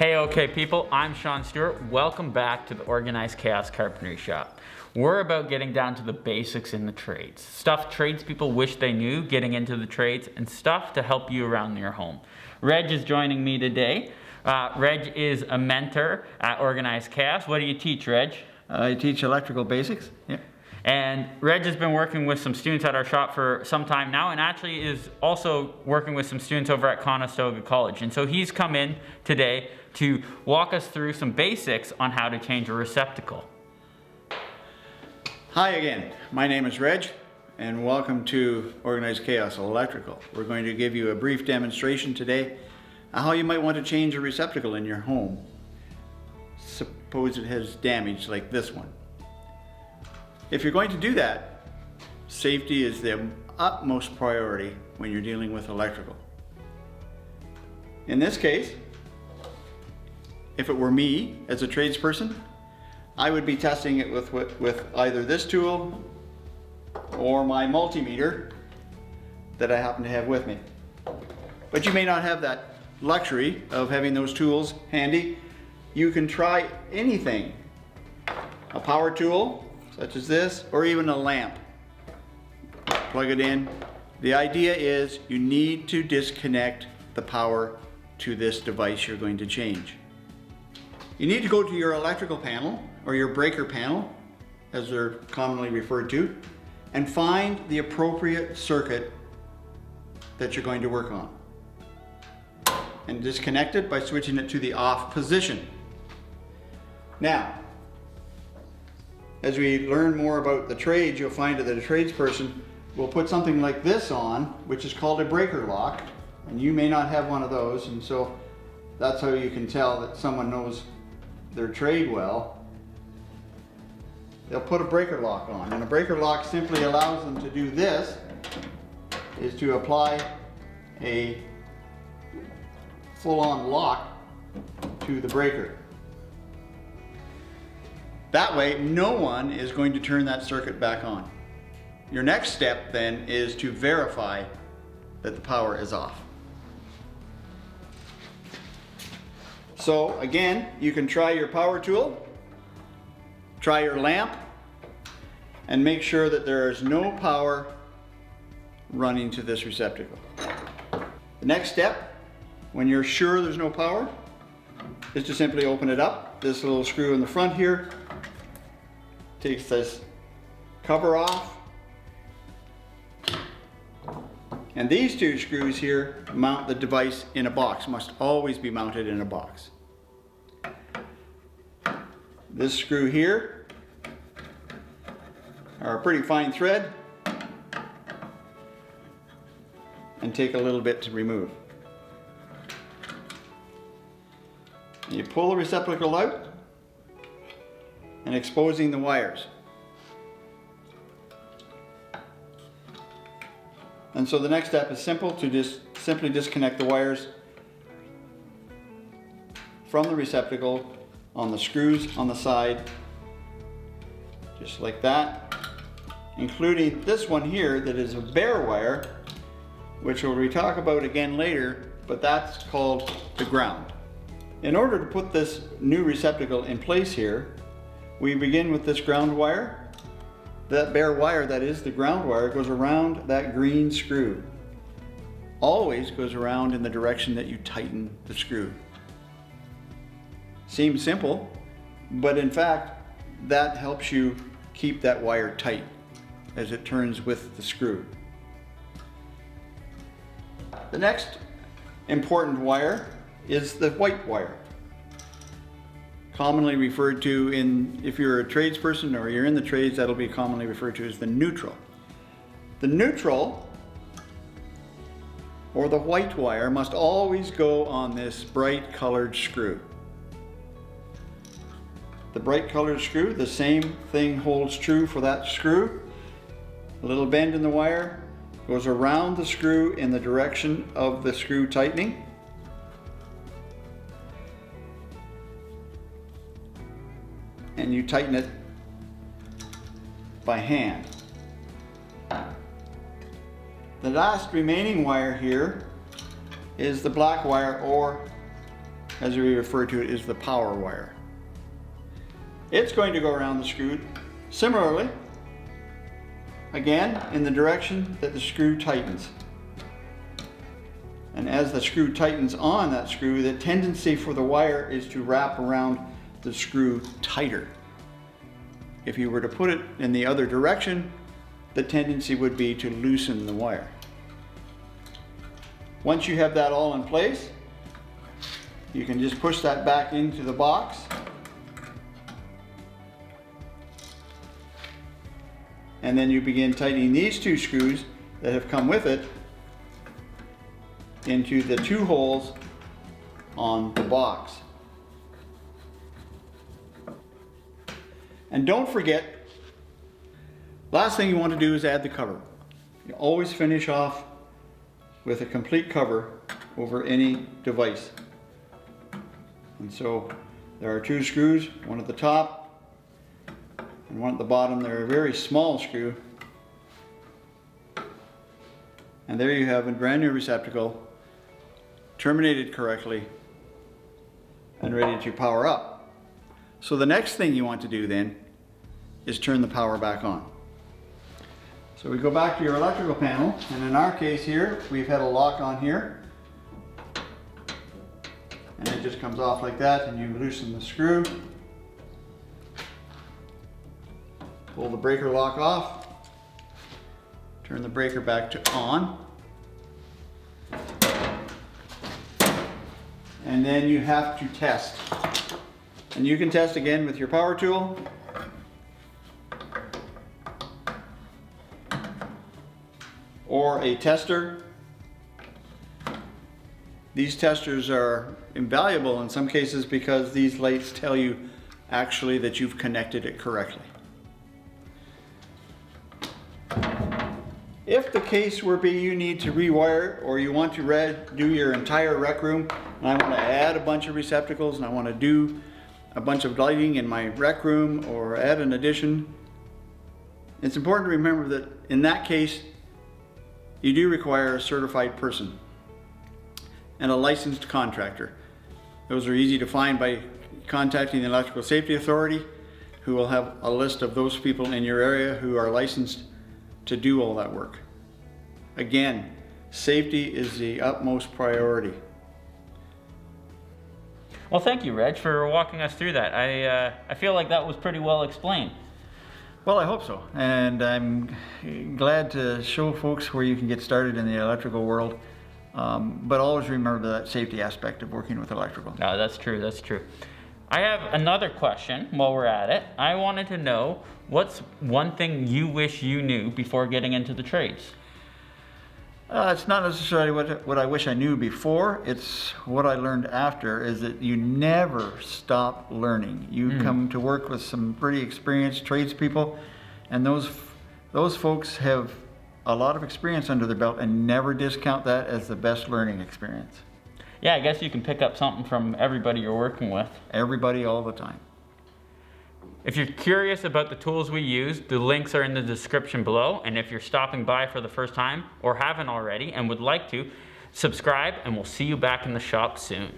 Hey, okay people, I'm Sean Stewart. Welcome back to the Organized Chaos Carpentry Shop. We're about getting down to the basics in the trades. Stuff tradespeople wish they knew, getting into the trades, and stuff to help you around your home. Reg is joining me today. Reg is a mentor at Organized Chaos. What do you teach, Reg? I teach electrical basics. Yeah. And Reg has been working with some students at our shop for some time now, and actually is also working with some students over at Conestoga College. And so he's come in today to walk us through some basics on how to change a receptacle. Hi again, my name is Reg, and welcome to Organized Chaos Electrical. We're going to give you a brief demonstration today on how you might want to change a receptacle in your home. Suppose it has damage like this one. If you're going to do that, safety is the utmost priority when you're dealing with electrical. In this case, if it were me as a tradesperson, I would be testing it with either this tool or my multimeter that I happen to have with me. But you may not have that luxury of having those tools handy. You can try anything. A power tool, such as this, or even a lamp. Plug it in. The idea is you need to disconnect the power to this device you're going to change. You need to go to your electrical panel, or your breaker panel, as they're commonly referred to, and find the appropriate circuit that you're going to work on. And disconnect it by switching it to the off position. Now, as we learn more about the trades, you'll find that a tradesperson will put something like this on, which is called a breaker lock, and you may not have one of those, and so that's how you can tell that someone knows their trade well. They'll put a breaker lock on, and a breaker lock simply allows them to do this, is to apply a full-on lock to the breaker. That way, no one is going to turn that circuit back on. Your next step then is to verify that the power is off. So again, you can try your power tool, try your lamp, and make sure that there is no power running to this receptacle. The next step, when you're sure there's no power, is to simply open it up. This little screw in the front here takes this cover off, and these two screws here mount the device in a box. Must always be mounted in a box. This screw here are a pretty fine thread and take a little bit to remove. You pull the receptacle out and exposing the wires. And so the next step is simple, to just simply disconnect the wires from the receptacle on the screws on the side, just like that, including this one here that is a bare wire, which we'll talk about again later, but that's called the ground. In order to put this new receptacle in place here, we begin with this ground wire. That bare wire, that is the ground wire, goes around that green screw. Always goes around in the direction that you tighten the screw. Seems simple, but in fact, that helps you keep that wire tight as it turns with the screw. The next important wire is the white wire. Commonly referred to if you're a tradesperson or you're in the trades, that'll be commonly referred to as the neutral. The neutral, or the white wire, must always go on this bright colored screw. The bright colored screw, the same thing holds true for that screw. A little bend in the wire goes around the screw in the direction of the screw tightening. And you tighten it by hand. The last remaining wire here is the black wire, or as we refer to it, is the power wire. It's going to go around the screw similarly, again, in the direction that the screw tightens. And as the screw tightens on that screw, the tendency for the wire is to wrap around the screw tighter. If you were to put it in the other direction, the tendency would be to loosen the wire. Once you have that all in place, you can just push that back into the box. And then you begin tightening these two screws that have come with it into the two holes on the box. And don't forget, last thing you want to do is add the cover. You always finish off with a complete cover over any device. And so there are two screws, one at the top and one at the bottom. They're a very small screw. And there you have a brand new receptacle, terminated correctly and ready to power up. So the next thing you want to do then is turn the power back on. So we go back to your electrical panel, and in our case here, we've had a lock on here. And it just comes off like that, and you loosen the screw. Pull the breaker lock off. Turn the breaker back to on. And then you have to test. And you can test again with your power tool. Or a tester. These testers are invaluable in some cases because these lights tell you actually that you've connected it correctly. If the case were be you need to rewire or you want to do your entire rec room, and I want to add a bunch of receptacles and I want to do a bunch of lighting in my rec room or add an addition, it's important to remember that in that case you do require a certified person and a licensed contractor. Those are easy to find by contacting the Electrical Safety Authority, who will have a list of those people in your area who are licensed to do all that work. Again, safety is the utmost priority. Well, thank you, Reg, for walking us through that. I feel like that was pretty well explained. Well, I hope so, and I'm glad to show folks where you can get started in the electrical world, but always remember that safety aspect of working with electrical. No, that's true, that's true. I have another question while we're at it. I wanted to know, what's one thing you wish you knew before getting into the trades? It's not necessarily what I wish I knew before, it's what I learned after, is that you never stop learning. You come to work with some pretty experienced tradespeople, and those folks have a lot of experience under their belt, and never discount that as the best learning experience. Yeah, I guess you can pick up something from everybody you're working with. Everybody, all the time. If you're curious about the tools we use, the links are in the description below. And if you're stopping by for the first time or haven't already and would like to, subscribe, and we'll see you back in the shop soon.